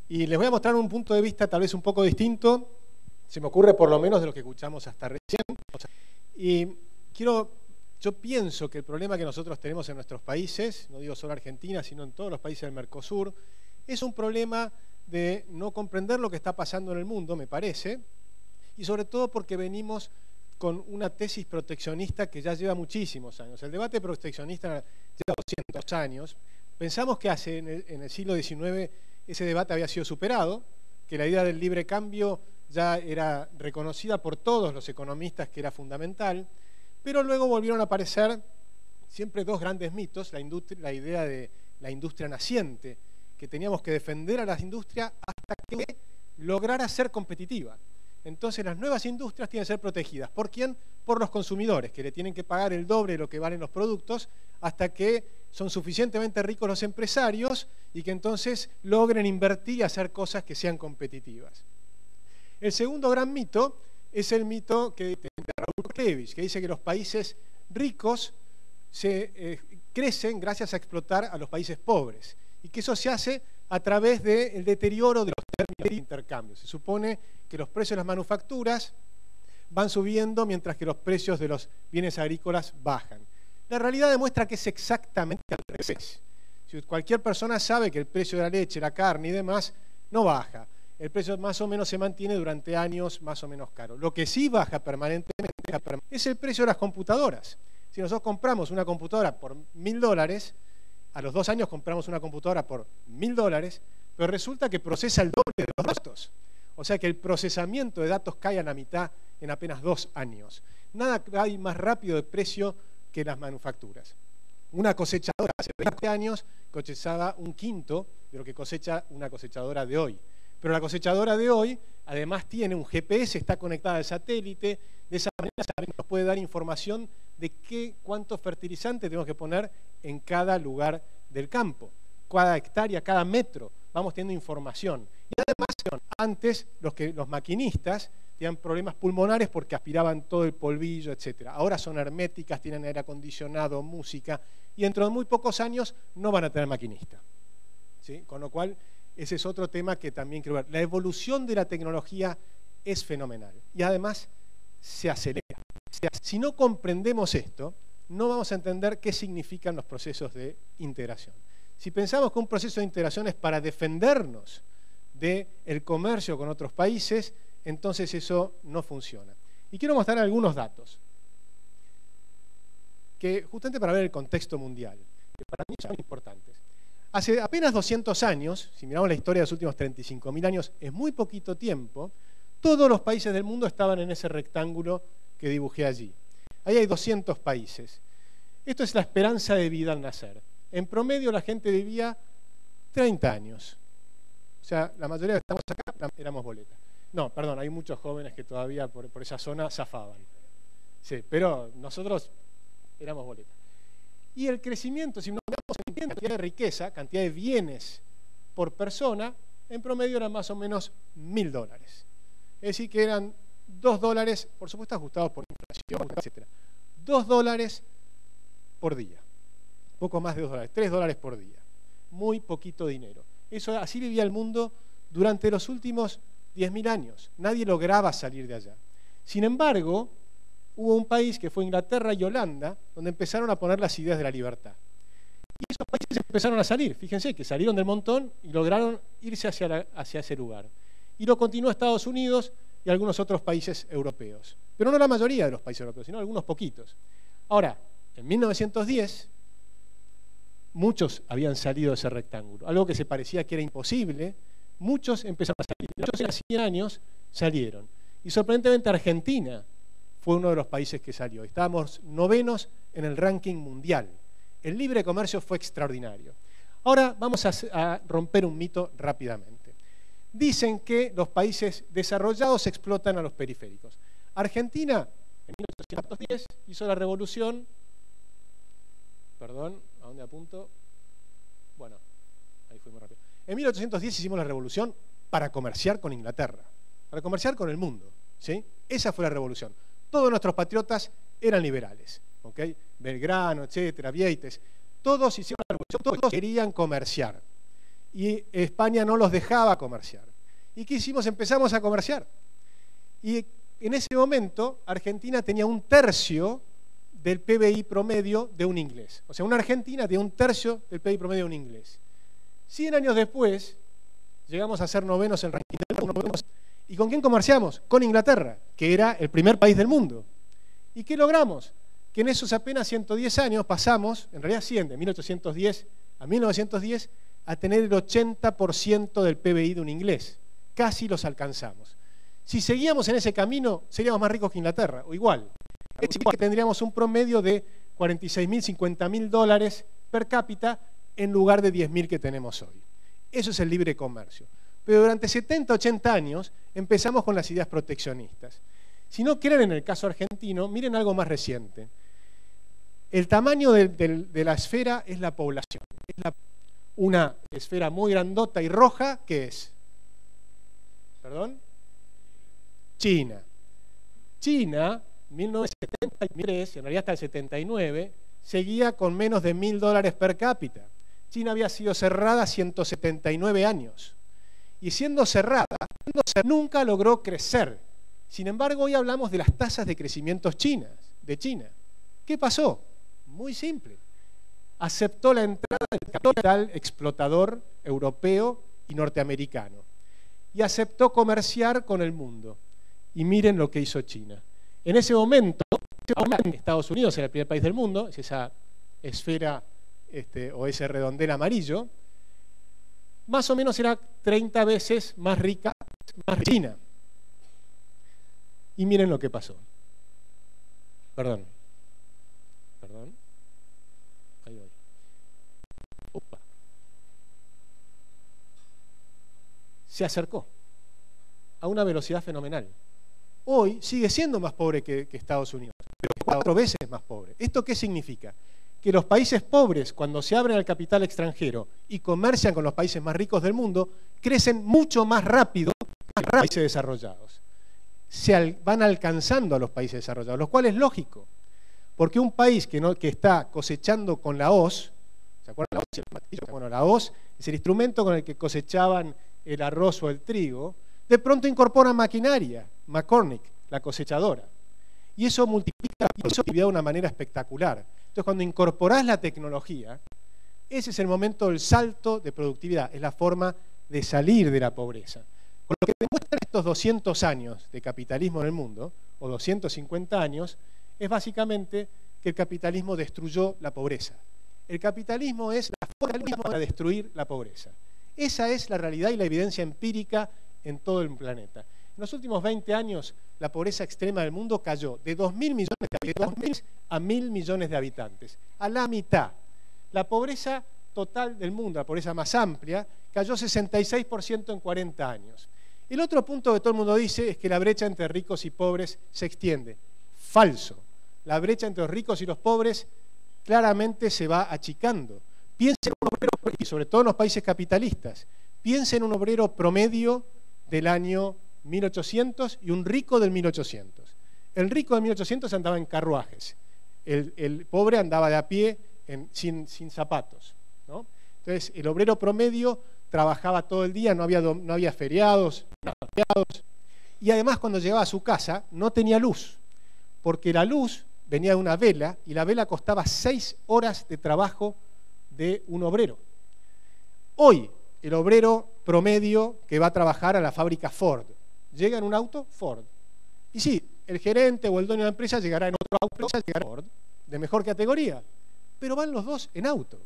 Y les voy a mostrar un punto de vista tal vez un poco distinto, se me ocurre por lo menos de lo que escuchamos hasta recién. Y yo pienso que el problema que nosotros tenemos en nuestros países, no digo solo Argentina, sino en todos los países del Mercosur, es un problema de no comprender lo que está pasando en el mundo, me parece, y sobre todo porque venimos con una tesis proteccionista que ya lleva muchísimos años. El debate proteccionista lleva 200 años. Pensamos que en el siglo XIX ese debate había sido superado, que la idea del libre cambio ya era reconocida por todos los economistas que era fundamental, pero luego volvieron a aparecer siempre dos grandes mitos, la idea de la industria naciente, que teníamos que defender a la industria hasta que lograra ser competitiva. Entonces las nuevas industrias tienen que ser protegidas. ¿Por quién? Por los consumidores, que le tienen que pagar el doble de lo que valen los productos hasta que son suficientemente ricos los empresarios y que entonces logren invertir y hacer cosas que sean competitivas. El segundo gran mito es el mito de Raúl Klevich, que dice que los países ricos crecen gracias a explotar a los países pobres y que eso se hace a través del deterioro de los términos de intercambio. Se supone que los precios de las manufacturas van subiendo mientras que los precios de los bienes agrícolas bajan. La realidad demuestra que es exactamente al revés. Si cualquier persona sabe que el precio de la leche, la carne y demás no baja. El precio más o menos se mantiene durante años más o menos caro. Lo que sí baja permanentemente es el precio de las computadoras. Si nosotros compramos una computadora por $1000, a los 2 años compramos una computadora por $1000, pero resulta que procesa el doble de los datos. O sea que el procesamiento de datos cae a la mitad en apenas 2 años. Nada hay más rápido de precio que las manufacturas. Una cosechadora hace 20 años cosechaba 1/5 de lo que cosecha una cosechadora de hoy. Pero la cosechadora de hoy además tiene un GPS, está conectada al satélite, de esa manera nos puede dar información de cuánto fertilizante tenemos que poner en cada lugar del campo, cada hectárea, cada metro, vamos teniendo información. Y además, antes los maquinistas tenían problemas pulmonares porque aspiraban todo el polvillo, etc. Ahora son herméticas, tienen aire acondicionado, música, y dentro de muy pocos años no van a tener maquinista. ¿Sí? Con lo cual, ese es otro tema que también quiero ver. La evolución de la tecnología es fenomenal y además se acelera. Si no comprendemos esto, no vamos a entender qué significan los procesos de integración. Si pensamos que un proceso de integración es para defendernos del comercio con otros países, entonces eso no funciona. Y quiero mostrar algunos datos, que justamente para ver el contexto mundial, que para mí son importantes. Hace apenas 200 años, si miramos la historia de los últimos 35.000 años, es muy poquito tiempo, todos los países del mundo estaban en ese rectángulo que dibujé allí. Ahí hay 200 países. Esto es la esperanza de vida al nacer. En promedio la gente vivía 30 años. O sea, la mayoría que estamos acá éramos boletas. No, perdón, hay muchos jóvenes que todavía por esa zona zafaban. Sí, pero nosotros éramos boletas. Y el crecimiento, si nos vemos en cantidad de riqueza, cantidad de bienes por persona, en promedio eran más o menos $1000. Es decir, que eran $2, por supuesto ajustados por inflación, etc. $2 por día. Poco más de $2, $3 por día. Muy poquito dinero. Así vivía el mundo durante los últimos 10.000 años. Nadie lograba salir de allá. Sin embargo, hubo un país que fue Inglaterra y Holanda, donde empezaron a poner las ideas de la libertad. Y esos países empezaron a salir. Fíjense que salieron del montón y lograron irse hacia ese lugar. Y lo continuó Estados Unidos y algunos otros países europeos. Pero no la mayoría de los países europeos, sino algunos poquitos. Ahora, en 1910, muchos habían salido de ese rectángulo. Algo que se parecía que era imposible, muchos empezaron a salir. Muchos en 100 años salieron. Y sorprendentemente Argentina fue uno de los países que salió. Estábamos 9º en el ranking mundial. El libre comercio fue extraordinario. Ahora vamos a romper un mito rápidamente. Dicen que los países desarrollados explotan a los periféricos. Argentina, en 1810, hizo la revolución. Perdón, ¿a dónde apunto? Bueno, ahí fui muy rápido. En 1810 hicimos la revolución para comerciar con Inglaterra, para comerciar con el mundo. ¿Sí? Esa fue la revolución. Todos nuestros patriotas eran liberales. ¿Okay? Belgrano, etcétera, Vieites. Todos hicieron la revolución, todos querían comerciar. y España no los dejaba comerciar. ¿Y qué hicimos? Empezamos a comerciar. Y en ese momento Argentina tenía 1/3 del PBI promedio de un inglés. O sea, una Argentina tiene 1/3 del PBI promedio de un inglés. 100 años después, llegamos a ser novenos en ranking del mundo. ¿Y con quién comerciamos? Con Inglaterra, que era el primer país del mundo. ¿Y qué logramos? Que en esos apenas 110 años pasamos, en realidad 100, de 1810 a 1910, a tener el 80% del PBI de un inglés. Casi los alcanzamos. Si seguíamos en ese camino, seríamos más ricos que Inglaterra, o igual. Es decir, que tendríamos un promedio de 46.000, 50.000 dólares per cápita en lugar de 10.000 que tenemos hoy. Eso es el libre comercio. Pero durante 70, 80 años empezamos con las ideas proteccionistas. Si no creen en el caso argentino, miren algo más reciente. El tamaño de la esfera es la población. Es una esfera muy grandota y roja, ¿qué es? ¿Perdón? China. China, 1973, en realidad hasta el 79, seguía con menos de $1.000 per cápita. China había sido cerrada 179 años. Y siendo cerrada, nunca logró crecer. Sin embargo, hoy hablamos de las tasas de crecimiento de China. ¿Qué pasó? Muy simple. Aceptó la entrada del capital explotador europeo y norteamericano. Y aceptó comerciar con el mundo. Y miren lo que hizo China. En ese momento, Estados Unidos era el primer país del mundo, es esa esfera o ese redondel amarillo, más o menos era 30 veces más rica, más China. Y miren lo que pasó. Perdón. Ahí voy. Opa. Se acercó a una velocidad fenomenal. Hoy sigue siendo más pobre que Estados Unidos, pero 4 veces más pobre. ¿Esto qué significa? Que los países pobres, cuando se abren al capital extranjero y comercian con los países más ricos del mundo, crecen mucho más rápido que los países desarrollados. Van alcanzando a los países desarrollados, lo cual es lógico, porque un país que está cosechando con la hoz, ¿se acuerdan la hoz? Bueno, la hoz es el instrumento con el que cosechaban el arroz o el trigo, de pronto incorpora maquinaria, McCormick, la cosechadora, y eso multiplica la productividad de una manera espectacular. Entonces, cuando incorporás la tecnología, ese es el momento del salto de productividad, es la forma de salir de la pobreza. Con lo que demuestran estos 200 años de capitalismo en el mundo, o 250 años, es básicamente que el capitalismo destruyó la pobreza. El capitalismo es la forma para destruir la pobreza. Esa es la realidad y la evidencia empírica en todo el planeta. En los últimos 20 años, la pobreza extrema del mundo cayó de 2.000 millones de habitantes a 1.000 millones de habitantes. A la mitad. La pobreza total del mundo, la pobreza más amplia, cayó 66% en 40 años. El otro punto que todo el mundo dice es que la brecha entre ricos y pobres se extiende. Falso. La brecha entre los ricos y los pobres claramente se va achicando. Piensen en un obrero, y sobre todo en los países capitalistas, piensen en un obrero promedio del año 1800 y un rico del 1800. El rico del 1800 andaba en carruajes, el pobre andaba de a pie sin zapatos, ¿no? Entonces el obrero promedio trabajaba todo el día, no había feriados, y además cuando llegaba a su casa no tenía luz, porque la luz venía de una vela y la vela costaba 6 horas de trabajo de un obrero. Hoy el obrero promedio que va a trabajar a la fábrica Ford llega en un auto Ford. Y sí, el gerente o el dueño de la empresa llegará en otro auto Ford de mejor categoría, pero van los dos en auto,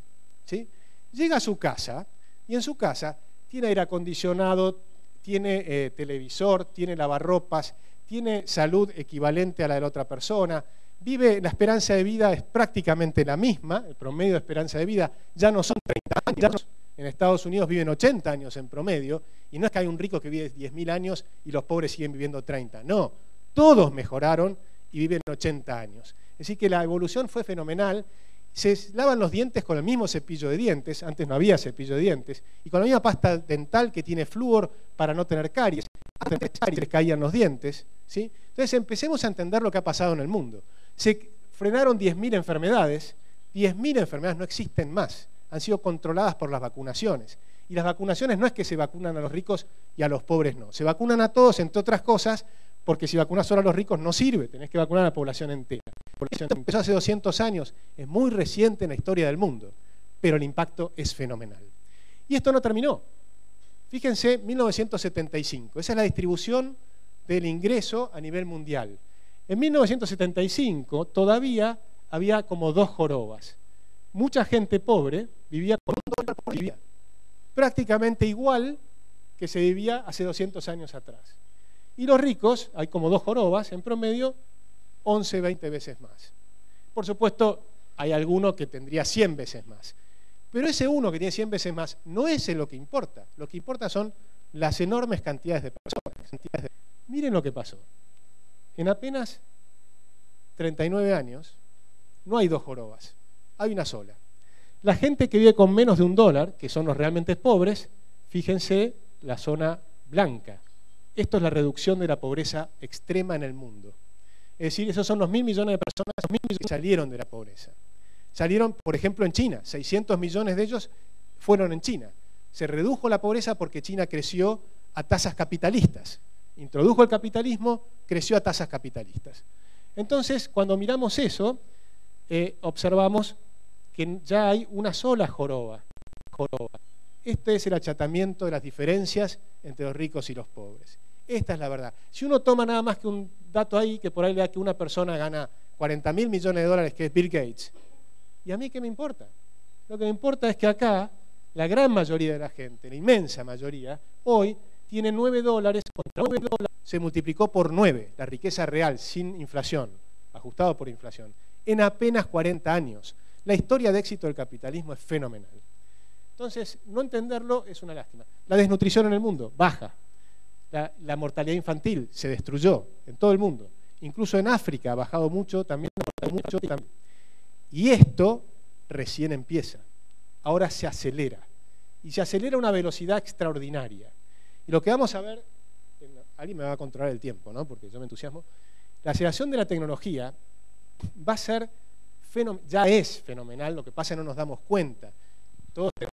¿sí? Llega a su casa y en su casa tiene aire acondicionado, tiene televisor, tiene lavarropas, tiene salud equivalente a la de la otra persona, la esperanza de vida es prácticamente la misma, el promedio de esperanza de vida ya no son 30 años, en Estados Unidos viven 80 años en promedio, y no es que hay un rico que vive 10.000 años y los pobres siguen viviendo 30, no, todos mejoraron y viven 80 años. Es decir que la evolución fue fenomenal, se lavan los dientes con el mismo cepillo de dientes, antes no había cepillo de dientes, y con la misma pasta dental que tiene flúor para no tener caries, antes les caían los dientes, ¿sí? Entonces empecemos a entender lo que ha pasado en el mundo. Se frenaron 10.000 enfermedades, 10.000 enfermedades no existen más, han sido controladas por las vacunaciones. Y las vacunaciones no es que se vacunan a los ricos y a los pobres no. Se vacunan a todos, entre otras cosas, porque si vacunas solo a los ricos no sirve, tenés que vacunar a la población entera. Esto empezó hace 200 años, es muy reciente en la historia del mundo, pero el impacto es fenomenal. Y esto no terminó. Fíjense, 1975, esa es la distribución del ingreso a nivel mundial. En 1975 todavía había como 2 jorobas. Mucha gente pobre vivía con $1 por día, prácticamente igual que se vivía hace 200 años atrás. Y los ricos, hay como 2 jorobas, en promedio 11, 20 veces más. Por supuesto, hay alguno que tendría 100 veces más. Pero ese uno que tiene 100 veces más no es lo que importa. Lo que importa son las enormes cantidades de personas. Miren lo que pasó. En apenas 39 años no hay 2 jorobas, hay una sola. La gente que vive con menos de $1, que son los realmente pobres, fíjense la zona blanca. Esto es la reducción de la pobreza extrema en el mundo. Es decir, esos son los 1.000 millones de personas que salieron de la pobreza. Salieron, por ejemplo, en China. 600 millones de ellos fueron en China. Se redujo la pobreza porque China creció a tasas capitalistas. Introdujo el capitalismo, creció a tasas capitalistas. Entonces, cuando miramos eso, observamos que ya hay una sola joroba. Este es el achatamiento de las diferencias entre los ricos y los pobres. Esta es la verdad. Si uno toma nada más que un dato ahí, que por ahí le da que una persona gana 40.000 millones de dólares, que es Bill Gates, ¿y a mí qué me importa? Lo que me importa es que acá, la gran mayoría de la gente, la inmensa mayoría, hoy tiene $9, contra $9 se multiplicó por 9, la riqueza real, sin inflación, ajustado por inflación, en apenas 40 años. La historia de éxito del capitalismo es fenomenal. Entonces, no entenderlo es una lástima. La desnutrición en el mundo baja. La mortalidad infantil se destruyó en todo el mundo. Incluso en África ha bajado mucho, también. Y esto recién empieza. Ahora se acelera. Y se acelera a una velocidad extraordinaria. Y lo que vamos a ver, alguien me va a controlar el tiempo, ¿no? Porque yo me entusiasmo. La aceleración de la tecnología va a ser, ya es fenomenal, lo que pasa es que no nos damos cuenta. Todos tenemos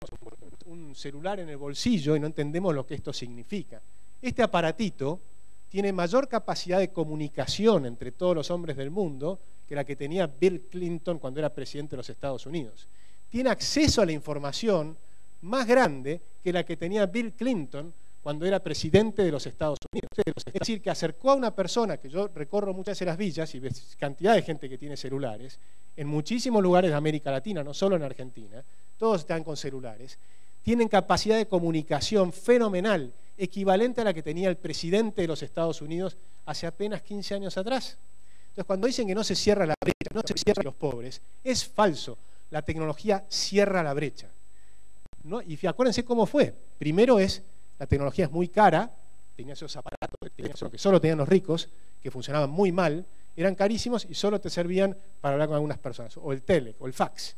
un celular en el bolsillo y no entendemos lo que esto significa. Este aparatito tiene mayor capacidad de comunicación entre todos los hombres del mundo que la que tenía Bill Clinton cuando era presidente de los Estados Unidos. Tiene acceso a la información más grande que la que tenía Bill Clinton cuando era presidente de los Estados Unidos. Es decir, que acercó a una persona, que yo recorro muchas veces las villas y ves cantidad de gente que tiene celulares, en muchísimos lugares de América Latina, no solo en Argentina, todos están con celulares, tienen capacidad de comunicación fenomenal, equivalente a la que tenía el presidente de los Estados Unidos hace apenas 15 años atrás. Entonces, cuando dicen que no se cierra la brecha, no se cierra a los pobres, es falso. La tecnología cierra la brecha, ¿no? Y acuérdense cómo fue. Primero la tecnología es muy cara, tenía esos aparatos que solo tenían los ricos, que funcionaban muy mal, eran carísimos y solo te servían para hablar con algunas personas. O el tele, o el fax.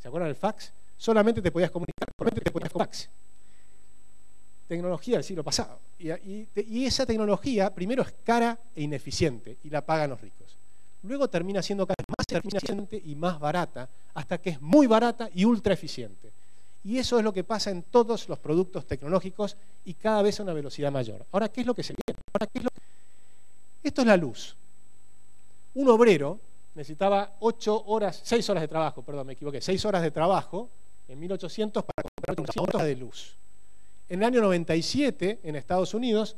¿Se acuerdan del fax? Solamente te podías comunicar, solamente te podías fax. Tecnología del siglo pasado. Y esa tecnología, primero es cara e ineficiente, y la pagan los ricos. Luego termina siendo cada vez más eficiente y más barata, hasta que es muy barata y ultra eficiente. Y eso es lo que pasa en todos los productos tecnológicos y cada vez a una velocidad mayor. Ahora, ¿qué es lo que se viene? Esto es la luz. Un obrero necesitaba 6 horas de trabajo, perdón, me equivoqué, 6 horas de trabajo en 1800 para comprar una hora de luz. En el año 97, en Estados Unidos,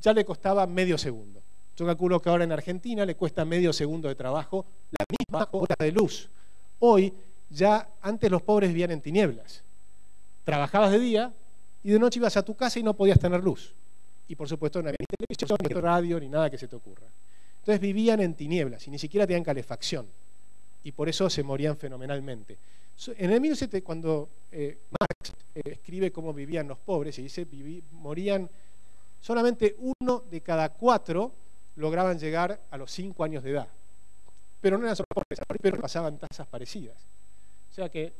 ya le costaba medio segundo. Yo calculo que ahora en Argentina le cuesta medio segundo de trabajo la misma hora de luz. Hoy, ya antes los pobres vivían en tinieblas. Trabajabas de día y de noche ibas a tu casa y no podías tener luz. Y por supuesto no había ni televisión, ni radio, ni nada que se te ocurra. Entonces vivían en tinieblas y ni siquiera tenían calefacción. Y por eso se morían fenomenalmente. En el 1700, cuando Marx escribe cómo vivían los pobres, y dice morían solamente 1 de cada 4 lograban llegar a los 5 años de edad. Pero no eran solo pobres, pero pasaban tasas parecidas. O sea que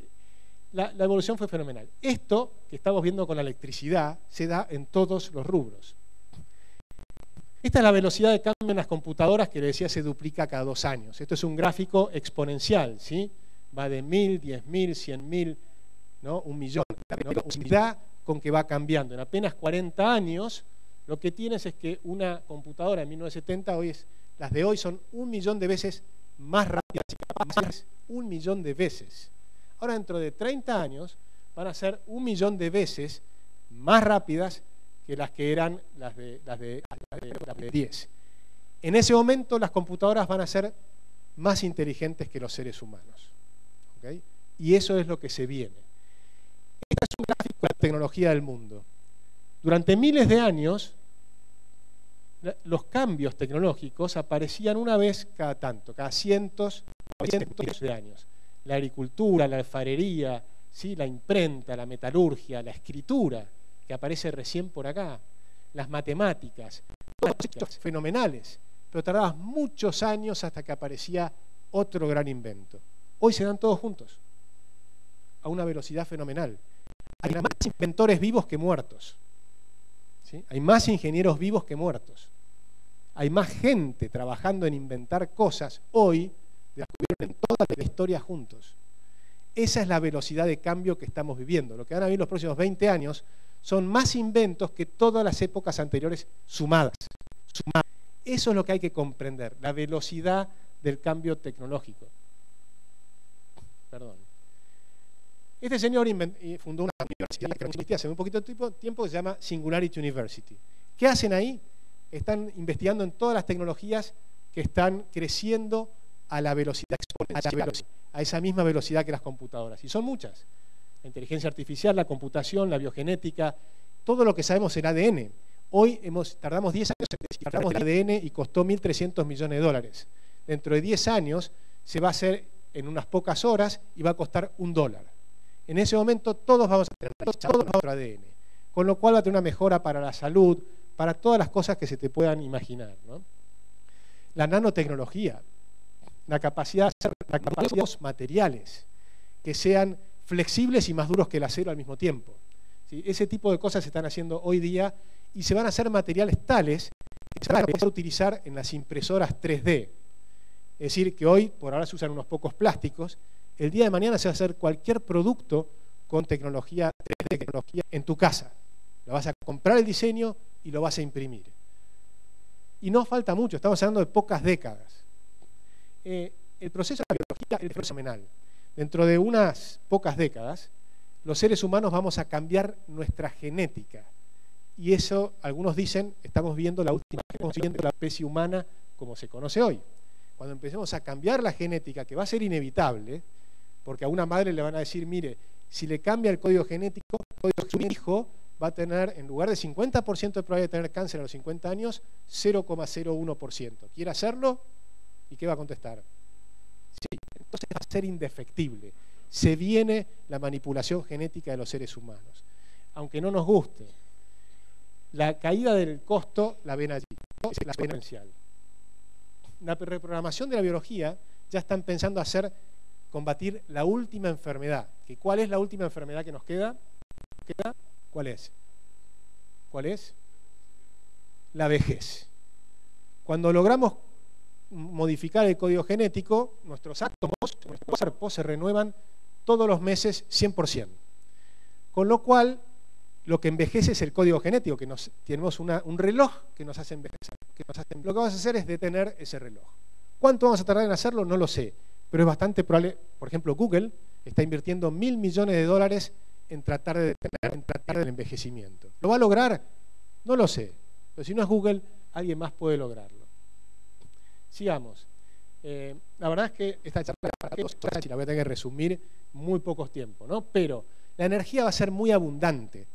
la evolución fue fenomenal. Esto que estamos viendo con la electricidad se da en todos los rubros. Esta es la velocidad de cambio en las computadoras que le decía se duplica cada 2 años. Esto es un gráfico exponencial, ¿sí? Va de 1000, 10.000, 100.000, ¿no? 1 millón. La velocidad con que va cambiando. En apenas 40 años, lo que tienes es que una computadora en 1970, las de hoy son 1 millón de veces más rápidas y capaces, 1 millón de veces. Ahora, dentro de 30 años, van a ser 1 millón de veces más rápidas que las que eran las de 10. En ese momento, las computadoras van a ser más inteligentes que los seres humanos. ¿Okay? Y eso es lo que se viene. Este es un gráfico de la tecnología del mundo. Durante miles de años, los cambios tecnológicos aparecían una vez cada tanto, cada cientos de años. La agricultura, la alfarería, ¿sí? La imprenta, la metalurgia, la escritura, que aparece recién por acá, las matemáticas, todos estos fenomenales, pero tardaba muchos años hasta que aparecía otro gran invento. Hoy se dan todos juntos, a una velocidad fenomenal. Hay más inventores vivos que muertos. ¿Sí? Hay más ingenieros vivos que muertos. Hay más gente trabajando en inventar cosas hoy de las que hubieron en toda la historia juntos. Esa es la velocidad de cambio que estamos viviendo. Lo que van a vivir los próximos 20 años son más inventos que todas las épocas anteriores sumadas. Eso es lo que hay que comprender, la velocidad del cambio tecnológico. Perdón. Este señor fundó una universidad que existía hace un poquito de tiempo que se llama Singularity University. ¿Qué hacen ahí? Están investigando en todas las tecnologías que están creciendo a la velocidad exponencial, a esa misma velocidad que las computadoras. Y son muchas. La inteligencia artificial, la computación, la biogenética, todo lo que sabemos del ADN. Hoy tardamos 10 años en descifrar el ADN y costó 1.300 millones de dólares. Dentro de 10 años se va a hacer en unas pocas horas y va a costar $1. En ese momento todos vamos a tener nuestro ADN, con lo cual va a tener una mejora para la salud, para todas las cosas que se te puedan imaginar, ¿no? La nanotecnología, la capacidad de hacer materiales que sean flexibles y más duros que el acero al mismo tiempo. ¿Sí? Ese tipo de cosas se están haciendo hoy día y se van a hacer materiales tales que se van a poder utilizar en las impresoras 3D. Es decir, que hoy, por ahora se usan unos pocos plásticos, el día de mañana se va a hacer cualquier producto con tecnología 3D en tu casa. Lo vas a comprar el diseño y lo vas a imprimir. Y no falta mucho, estamos hablando de pocas décadas. El proceso de la biología es fenomenal. Dentro de unas pocas décadas, los seres humanos vamos a cambiar nuestra genética. Y eso, algunos dicen, estamos viendo la especie humana como se conoce hoy. Cuando empecemos a cambiar la genética, que va a ser inevitable, porque a una madre le van a decir, mire, si le cambia el código genético, su hijo va a tener, en lugar de 50% de probabilidad de tener cáncer a los 50 años, 0,01%. ¿Quiere hacerlo? ¿Y qué va a contestar? Sí, entonces va a ser indefectible. Se viene la manipulación genética de los seres humanos. Aunque no nos guste, la caída del costo la ven allí, es la exponencial. La reprogramación de la biología ya están pensando combatir la última enfermedad. ¿Cuál es la última enfermedad que nos queda? ¿Cuál es? ¿Cuál es? La vejez. Cuando logramos modificar el código genético, nuestros átomos, nuestros cuerpos se renuevan todos los meses 100%. Con lo cual, lo que envejece es el código genético, que tenemos un reloj que nos hace envejecer. Lo que vamos a hacer es detener ese reloj. ¿Cuánto vamos a tardar en hacerlo? No lo sé, pero es bastante probable. Por ejemplo, Google está invirtiendo $1.000 millones en tratar de detener el envejecimiento. ¿Lo va a lograr? No lo sé, pero si no es Google, alguien más puede lograrlo. Sigamos. La verdad es que esta charla para todos y la voy a tener que resumir muy pocos tiempos, ¿no? Pero la energía va a ser muy abundante.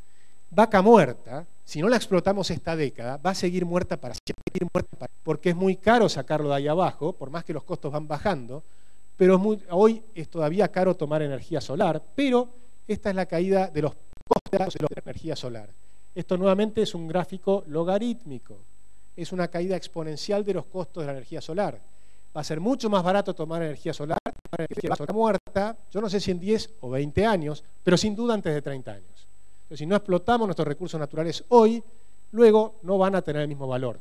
Vaca muerta, si no la explotamos esta década, va a seguir muerta para siempre, porque es muy caro sacarlo de ahí abajo, por más que los costos van bajando, pero hoy es todavía caro tomar energía solar, pero esta es la caída de los costos de la energía solar. Esto nuevamente es un gráfico logarítmico, es una caída exponencial de los costos de la energía solar. Va a ser mucho más barato tomar energía solar muerta, yo no sé si en 10 o 20 años, pero sin duda antes de 30 años. Pero si no explotamos nuestros recursos naturales hoy, luego no van a tener el mismo valor.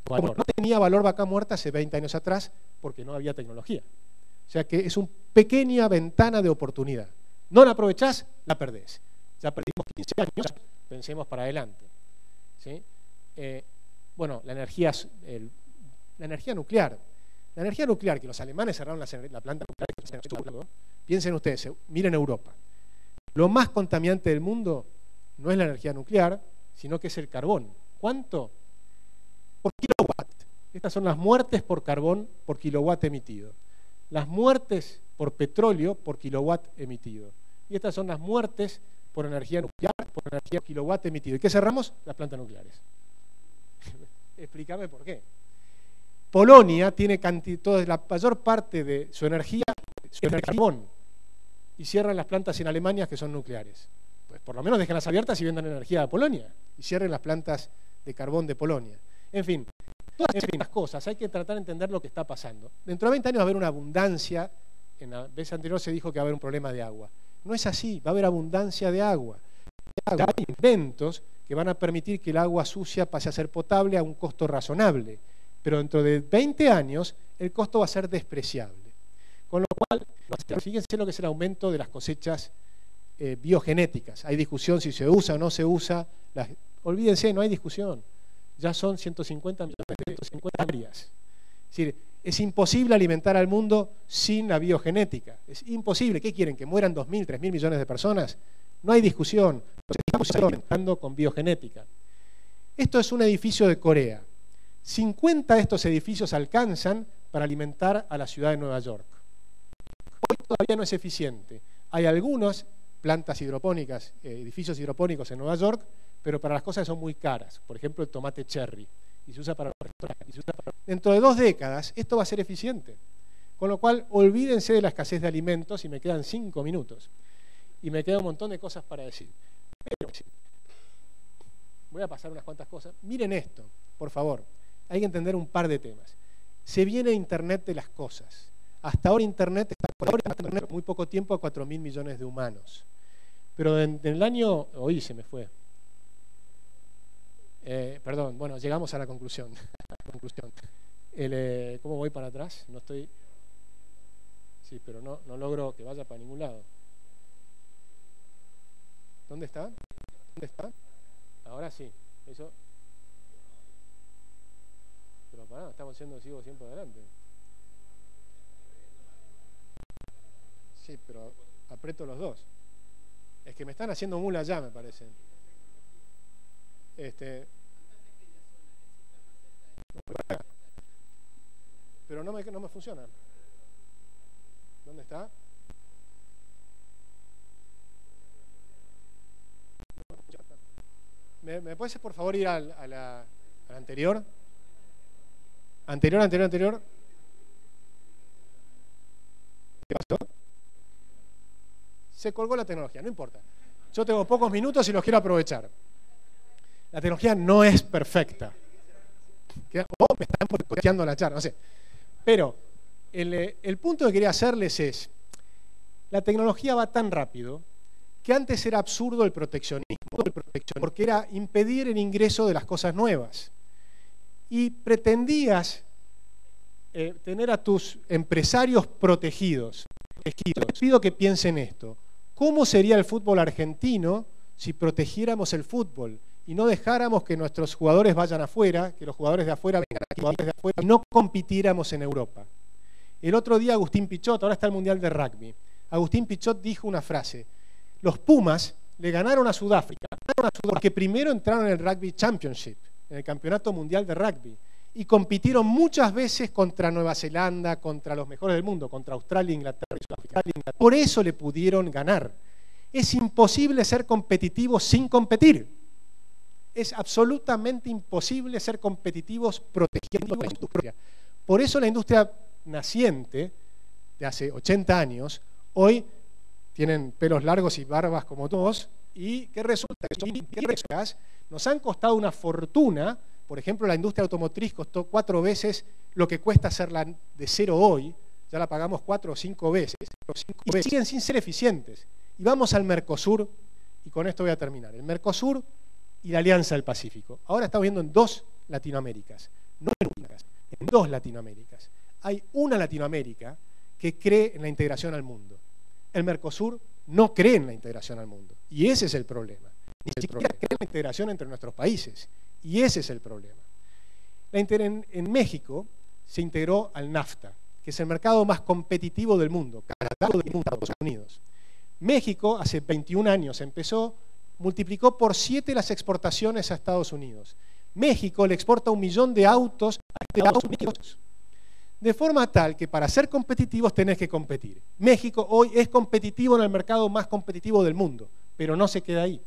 Como no tenía valor vaca muerta hace 20 años atrás, porque no había tecnología. O sea que es una pequeña ventana de oportunidad. No la aprovechás, la perdés. Ya perdimos 15 años, pensemos para adelante. ¿Sí? Bueno, la energía nuclear. La energía nuclear, que los alemanes cerraron la planta nuclear, piensen ustedes, miren Europa. Lo más contaminante del mundo no es la energía nuclear, sino que es el carbón. ¿Cuánto? Por kilowatt. Estas son las muertes por carbón por kilowatt emitido. Las muertes por petróleo por kilowatt emitido. Y estas son las muertes por energía nuclear por energía kilowatt emitido. ¿Y qué cerramos? Las plantas nucleares. Explícame por qué. Polonia tiene la mayor parte de su energía carbón y cierran las plantas en Alemania que son nucleares. Pues por lo menos déjenlas abiertas y vendan energía a Polonia y cierren las plantas de carbón de Polonia. En fin, todas estas cosas hay que tratar de entender lo que está pasando. Dentro de 20 años va a haber una abundancia. En la vez anterior se dijo que va a haber un problema de agua. No es así, va a haber abundancia de agua. Hay inventos que van a permitir que el agua sucia pase a ser potable a un costo razonable. Pero dentro de 20 años el costo va a ser despreciable. Con lo cual, fíjense lo que es el aumento de las cosechas biogenéticas. Hay discusión si se usa o no se usa. Olvídense, no hay discusión. Ya son 150 millones de 150 áreas. Es decir, es imposible alimentar al mundo sin la biogenética. Es imposible. ¿Qué quieren? ¿Que mueran 2.000, 3.000 millones de personas? No hay discusión. Estamos alimentando con biogenética. Esto es un edificio de Corea. 50 de estos edificios alcanzan para alimentar a la ciudad de Nueva York. Hoy todavía no es eficiente. Hay algunas plantas hidropónicas, edificios hidropónicos en Nueva York, pero para las cosas son muy caras. Por ejemplo, el tomate cherry. Y se usa para los restaurantes. Dentro de 2 décadas esto va a ser eficiente. Con lo cual, olvídense de la escasez de alimentos y me quedan 5 minutos. Y me queda un montón de cosas para decir. Pero voy a pasar unas cuantas cosas. Miren esto, por favor. Hay que entender un par de temas. Se viene Internet de las cosas. Hasta ahora Internet está conectando en muy poco tiempo a 4.000 millones de humanos. Pero en el año... Hoy se me fue. Perdón, bueno, llegamos a la conclusión. ¿Cómo voy para atrás? No estoy... Sí, pero no logro que vaya para ningún lado. ¿Dónde está? ¿Dónde está? Ahora sí. Eso... Pero pará, estamos sigo siempre adelante. Sí, pero aprieto los dos. Es que me están haciendo mula ya, me parece. Pero no me funciona. ¿Dónde está? ¿Me puedes por favor ir a la anterior? Anterior. ¿Qué pasó? Se colgó la tecnología, no importa. Yo tengo pocos minutos y los quiero aprovechar. La tecnología no es perfecta. O me están boicoteando la charla, no sé. Pero el punto que quería hacerles es, la tecnología va tan rápido que antes era absurdo el proteccionismo, porque era impedir el ingreso de las cosas nuevas. Y pretendías tener a tus empresarios protegidos. Les pido que piensen esto. ¿Cómo sería el fútbol argentino si protegiéramos el fútbol y no dejáramos que nuestros jugadores vayan afuera, que los jugadores de afuera vengan aquí, y no compitiéramos en Europa? El otro día Agustín Pichot, ahora está el Mundial de Rugby, Agustín Pichot dijo una frase: los Pumas le ganaron a Sudáfrica porque primero entraron en el Rugby Championship, en el Campeonato Mundial de Rugby, y compitieron muchas veces contra Nueva Zelanda, contra los mejores del mundo, contra Australia, Inglaterra y Sudáfrica. Por eso le pudieron ganar. Es imposible ser competitivo sin competir. Es absolutamente imposible ser competitivos protegiendo la industria. Por eso la industria naciente, de hace 80 años, hoy tienen pelos largos y barbas como todos, y ¿qué resulta? Que son industrias, nos han costado una fortuna. Por ejemplo, la industria automotriz costó 4 veces lo que cuesta hacerla de cero hoy, ya la pagamos 4 o 5 veces, y siguen sin ser eficientes. Y vamos al Mercosur, y con esto voy a terminar. El Mercosur y la Alianza del Pacífico. Ahora estamos viendo en 2 Latinoaméricas, no en una, en 2 Latinoaméricas. Hay una Latinoamérica que cree en la integración al mundo. El Mercosur no creen en la integración al mundo. Y ese es el problema. Ni siquiera creen en la integración entre nuestros países. Y ese es el problema. En México se integró al NAFTA, que es el mercado más competitivo del mundo, Canadá y Estados Unidos. México, hace 21 años empezó, multiplicó por 7 las exportaciones a Estados Unidos. México le exporta 1 millón de autos a Estados Unidos. De forma tal que para ser competitivos tenés que competir. México hoy es competitivo en el mercado más competitivo del mundo, pero no se queda ahí.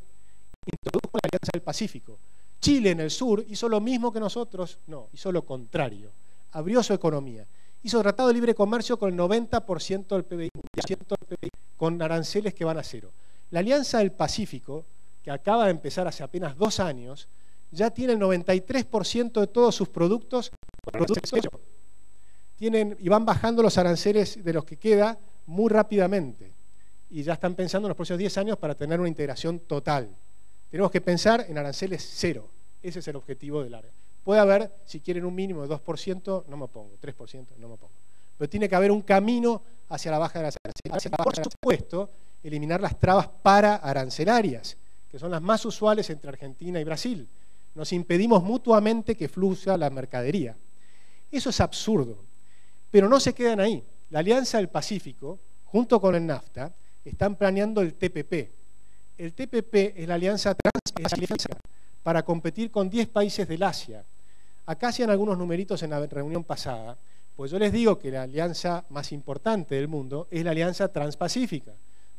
Introdujo la Alianza del Pacífico. Chile en el sur hizo lo mismo que nosotros, no, hizo lo contrario. Abrió su economía. Hizo tratado de libre comercio con el 90% del PBI, con aranceles que van a cero. La Alianza del Pacífico, que acaba de empezar hace apenas 2 años, ya tiene el 93% de todos sus productos cero. Y van bajando los aranceles de los que queda muy rápidamente. Y ya están pensando en los próximos 10 años para tener una integración total. Tenemos que pensar en aranceles cero. Ese es el objetivo del área. Puede haber, si quieren un mínimo de 2%, no me opongo, 3%, no me opongo. Pero tiene que haber un camino hacia la baja de las aranceles. Por supuesto, eliminar las trabas pararancelarias, que son las más usuales entre Argentina y Brasil. Nos impedimos mutuamente que fluya la mercadería. Eso es absurdo. Pero no se quedan ahí. La Alianza del Pacífico, junto con el NAFTA, están planeando el TPP. El TPP es la alianza transpacífica para competir con 10 países del Asia. Acá hacían algunos numeritos en la reunión pasada, pues yo les digo que la alianza más importante del mundo es la Alianza Transpacífica.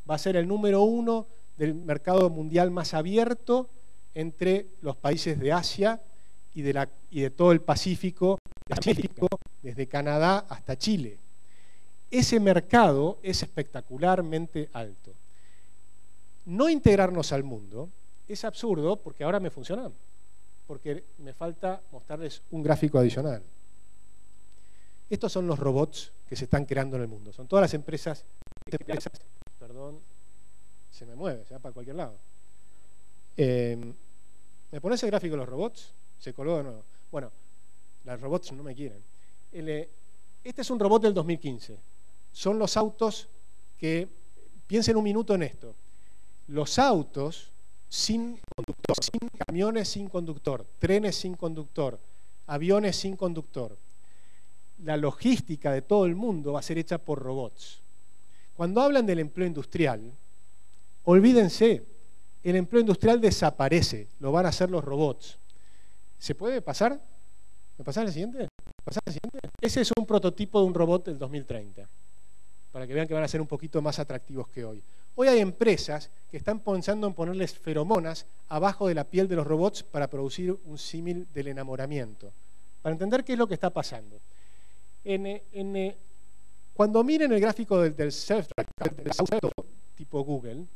Va a ser el número 1 del mercado mundial más abierto entre los países de Asia y de todo el Pacífico, desde Canadá hasta Chile. Ese mercado es espectacularmente alto. No integrarnos al mundo es absurdo porque ahora me funciona, porque me falta mostrarles un gráfico adicional. Estos son los robots que se están creando en el mundo. Son todas las empresas, perdón, se me mueve, se va para cualquier lado. ¿Me pones el gráfico de los robots? Se colgó de nuevo. Bueno, los robots no me quieren. Este es un robot del 2015. Son los autos que, piensen un minuto en esto, los autos sin conductor, sin camiones sin conductor, trenes sin conductor, aviones sin conductor. La logística de todo el mundo va a ser hecha por robots. Cuando hablan del empleo industrial, olvídense, el empleo industrial desaparece, lo van a hacer los robots. ¿Se puede pasar? ¿Me pasás el siguiente? Ese es un prototipo de un robot del 2030, para que vean que van a ser un poquito más atractivos que hoy. Hoy hay empresas que están pensando en ponerles feromonas abajo de la piel de los robots para producir un símil del enamoramiento, para entender qué es lo que está pasando. Cuando miren el gráfico del auto tipo Google,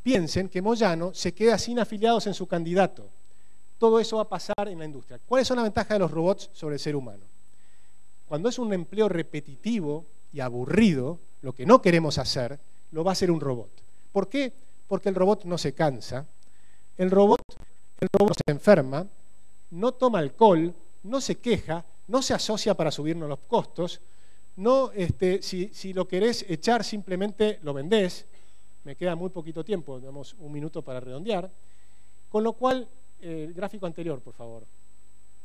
piensen que Moyano se queda sin afiliados en su candidato. Todo eso va a pasar en la industria. ¿Cuáles son las ventajas de los robots sobre el ser humano? Cuando es un empleo repetitivo y aburrido, lo que no queremos hacer, lo va a hacer un robot. ¿Por qué? Porque el robot no se cansa, el robot no se enferma, no toma alcohol, no se queja, no se asocia para subirnos los costos, no, si lo querés echar simplemente lo vendés. Me queda muy poquito tiempo, tenemos 1 minuto para redondear, con lo cual, el gráfico anterior, por favor,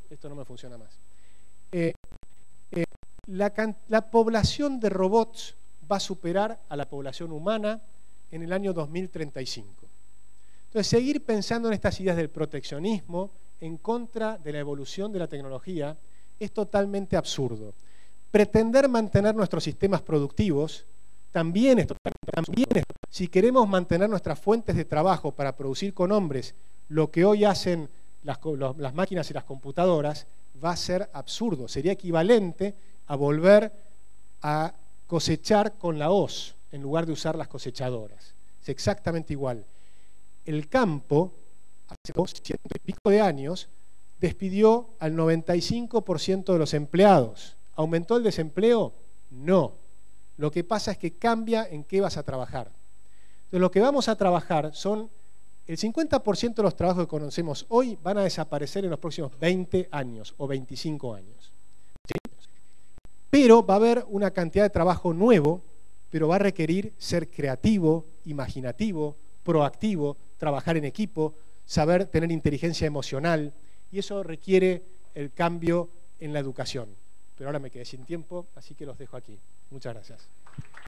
esto no me funciona más. La población de robots va a superar a la población humana en el año 2035. Entonces, seguir pensando en estas ideas del proteccionismo en contra de la evolución de la tecnología es totalmente absurdo. Pretender mantener nuestros sistemas productivos también es si queremos mantener nuestras fuentes de trabajo para producir con hombres lo que hoy hacen las máquinas y las computadoras, va a ser absurdo. Sería equivalente a volver a cosechar con la hoz en lugar de usar las cosechadoras. Es exactamente igual. El campo, hace 200 y pico de años, despidió al 95% de los empleados. ¿Aumentó el desempleo? No. Lo que pasa es que cambia en qué vas a trabajar. Entonces, lo que vamos a trabajar son, el 50% de los trabajos que conocemos hoy van a desaparecer en los próximos 20 años o 25 años. ¿Sí? Pero va a haber una cantidad de trabajo nuevo, pero va a requerir ser creativo, imaginativo, proactivo, trabajar en equipo, saber tener inteligencia emocional, y eso requiere el cambio en la educación. Pero ahora me quedé sin tiempo, así que los dejo aquí. Muchas gracias.